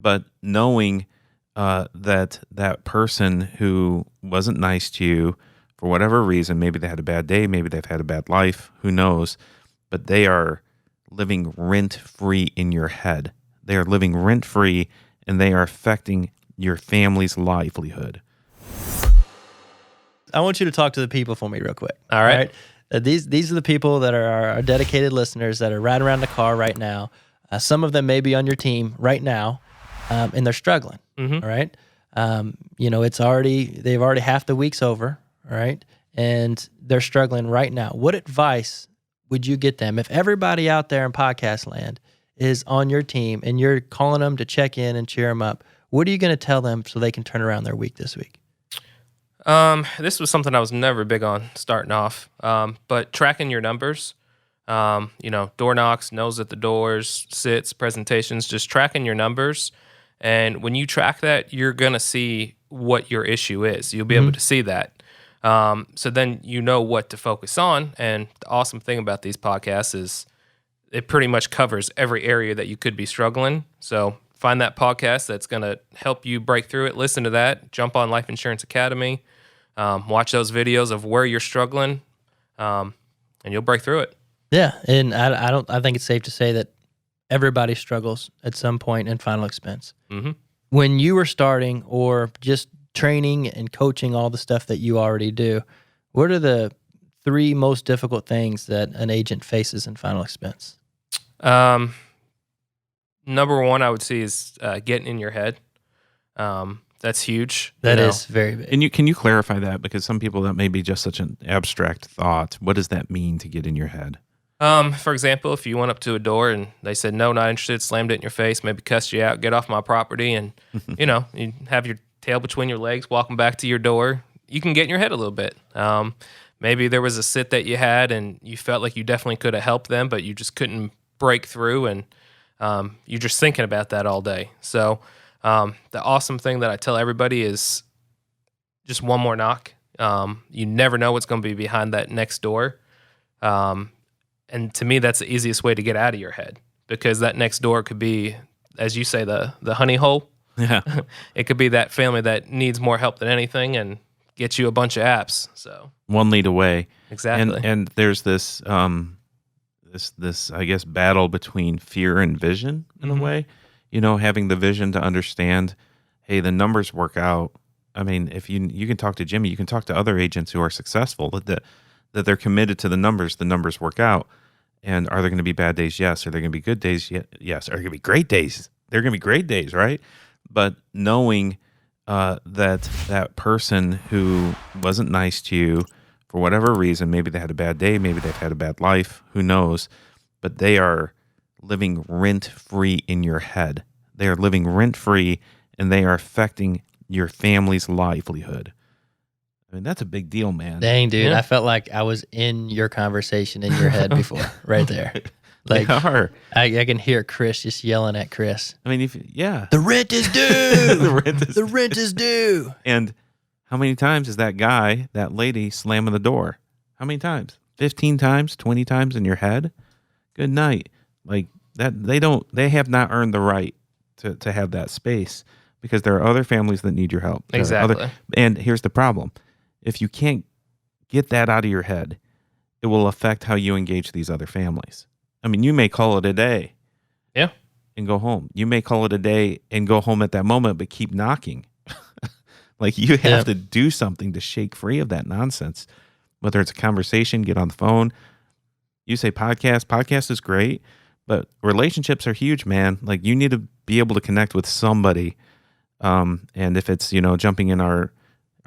But knowing that that person who wasn't nice to you for whatever reason, maybe they had a bad day, maybe they've had a bad life, who knows, but they are living rent-free in your head. They are living rent-free, and they are affecting your family's livelihood. I want you to talk to the people for me real quick. All right. These are the people that are our dedicated listeners that are riding around the car right now. Some of them may be on your team right now, and they're struggling. Mm-hmm. All right. They've already half the week's over. All right. And they're struggling right now. What advice would you get them if everybody out there in podcast land is on your team and you're calling them to check in and cheer them up? What are you going to tell them so they can turn around their week this week? This was something I was never big on starting off, but tracking your numbers, door knocks, nose at the doors, sits, presentations, just tracking your numbers. And when you track that, you're going to see what your issue is. You'll be able to see that. So then you know what to focus on. And the awesome thing about these podcasts is it pretty much covers every area that you could be struggling. So find that podcast that's going to help you break through it. Listen to that. Jump on Life Insurance Academy. Watch those videos of where you're struggling, and you'll break through it. Yeah, and I think it's safe to say that everybody struggles at some point in final expense. Mm-hmm. When you were starting or just training and coaching all the stuff that you already do, what are the 3 most difficult things that an agent faces in final expense? Number 1, I would say, is getting in your head. That's huge. That is very big. And can you clarify that? Because some people, that may be just such an abstract thought. What does that mean to get in your head? For example, if you went up to a door and they said, no, not interested, slammed it in your face, maybe cussed you out, get off my property, and, you have your tail between your legs walking back to your door, you can get in your head a little bit. Maybe there was a sit that you had and you felt like you definitely could have helped them, but you just couldn't break through, and you're just thinking about that all day. So the awesome thing that I tell everybody is just one more knock. You never know what's going to be behind that next door. And to me, that's the easiest way to get out of your head, because that next door could be, as you say, the honey hole. Yeah. It could be that family that needs more help than anything and get you a bunch of apps. So one lead away. Exactly. And there's this I guess battle between fear and vision in a way. Having the vision to understand, hey, the numbers work out. I mean, if you can talk to Jimmy, you can talk to other agents who are successful that they're committed to the numbers work out. And are there going to be bad days? Yes. Are there going to be good days? Yes. Are there going to be great days? They're going to be great days, right? But knowing that person who wasn't nice to you for whatever reason, maybe they had a bad day, maybe they've had a bad life, who knows, but they are living rent-free in your head. They are living rent-free, and they are affecting your family's livelihood. I mean, that's a big deal, man. Dang, dude. Yeah. I felt like I was in your conversation in your head before, right there. Like, They are. I can hear Chris just yelling at Chris. I mean, The rent is due. The rent is due. And how many times is that guy, that lady, slamming the door? How many times? 15 times, 20 times in your head? Good night. Like that, they have not earned the right to have that space, because there are other families that need your help. Exactly. And here's the problem. If you can't get that out of your head, it will affect how you engage these other families. I mean, you may call it a day. Yeah. And go home. You may call it a day and go home at that moment, but keep knocking. Like, you have to do something to shake free of that nonsense. Whether it's a conversation, get on the phone. You say podcast is great, but relationships are huge, man. Like, you need to be able to connect with somebody. And if it's, jumping in our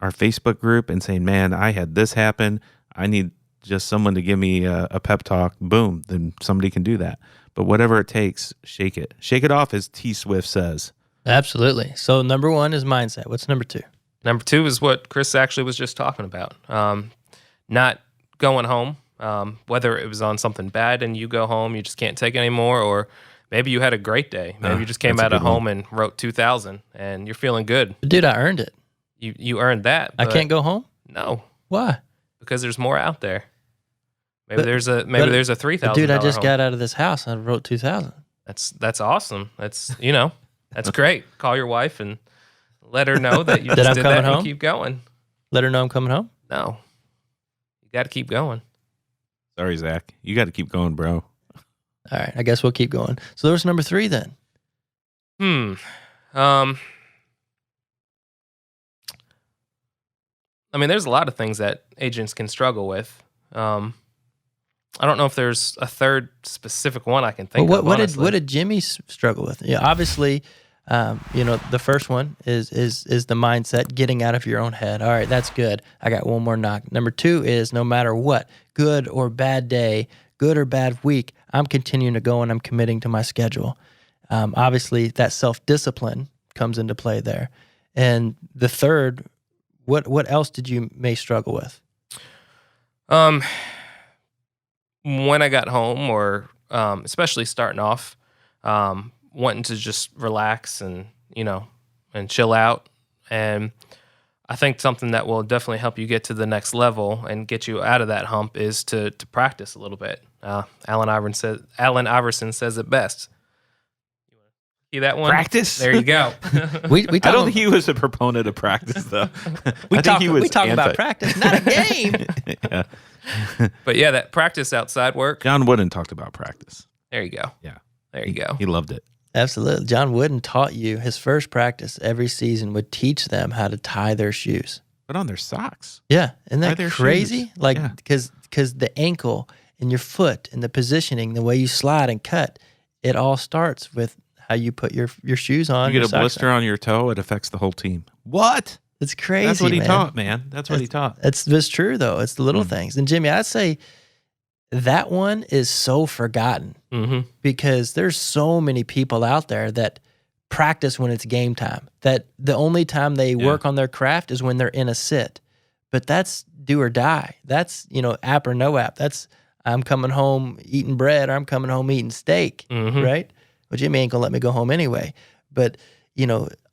Facebook group and saying, man, I had this happen, I need just someone to give me a pep talk, boom, then somebody can do that. But whatever it takes, shake it. Shake it off, as T. Swift says. Absolutely. So number 1 is mindset. What's number 2? Number 2 is what Chris actually was just talking about. Not going home, whether it was on something bad and you go home, you just can't take it anymore, or maybe you had a great day. Maybe you just came out of home and wrote 2,000 and you're feeling good. Dude, I earned it. You earned that. I can't go home? No. Why? Because there's more out there. Maybe there's a 3,000. Dude, I just home. got out of this house and I wrote 2,000. That's awesome. That's That's great. Call your wife and let her know that you That just I'm did coming that and home? keep going. Let her know I'm coming home. No, you got to keep going. Sorry, Zach. You got to keep going, bro. All right, I guess we'll keep going. So there was number 3 then. I mean, there's a lot of things that agents can struggle with. I don't know if there's a third specific one I can think Well, of. what honestly. did Jimmy struggle with? Yeah, obviously, the first one is the mindset, getting out of your own head. All right, that's good. I got one more knock. Number 2 is no matter what, good or bad day, good or bad week, I'm continuing to go and I'm committing to my schedule. Obviously, that self-discipline comes into play there. And the third, what else did you may struggle with? When I got home, or especially starting off, wanting to just relax and and chill out. And I think something that will definitely help you get to the next level and get you out of that hump is to practice a little bit. Allen Iverson says it best. See that one? Practice? There you go. We I don't think he was a proponent of practice, though. we talk about practice, not a game. Yeah. But yeah, that practice outside work. John Wooden talked about practice. There you go. Yeah. There you go. He loved it. Absolutely. John Wooden taught you his first practice every season would teach them how to tie their shoes. Put on their socks. Yeah. Isn't Tie that their crazy? shoes. Like, Yeah. because the ankle and your foot and the positioning, the way you slide and cut, it all starts with how you put your shoes on. You your get a socks blister on your toe, it affects the whole team. What? It's crazy. That's what he man. taught, man. That's what he taught. It's true though. It's the little things. And Jimmy, I'd say that one is so forgotten because there's so many people out there that practice when it's game time. That the only time they work on their craft is when they're in a sit. But that's do or die. That's, app or no app. That's I'm coming home eating bread or I'm coming home eating steak, right? Well, Jimmy ain't gonna let me go home anyway. But,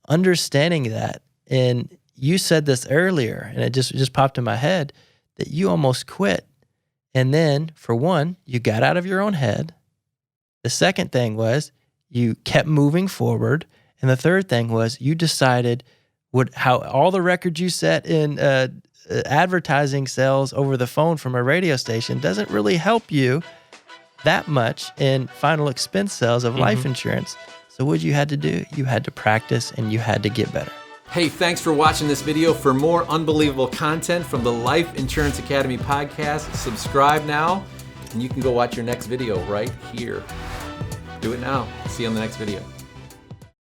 understanding that, and you said this earlier, and it just popped in my head, that you almost quit. And then, for one, you got out of your own head. The second thing was you kept moving forward. And the third thing was you decided how all the records you set in advertising sales over the phone from a radio station doesn't really help you that much in final expense sales of life insurance. So what you had to do, you had to practice and you had to get better. Hey, thanks for watching this video. For more unbelievable content from the Life Insurance Academy podcast, subscribe now, and you can go watch your next video right here. Do it now. See you on the next video.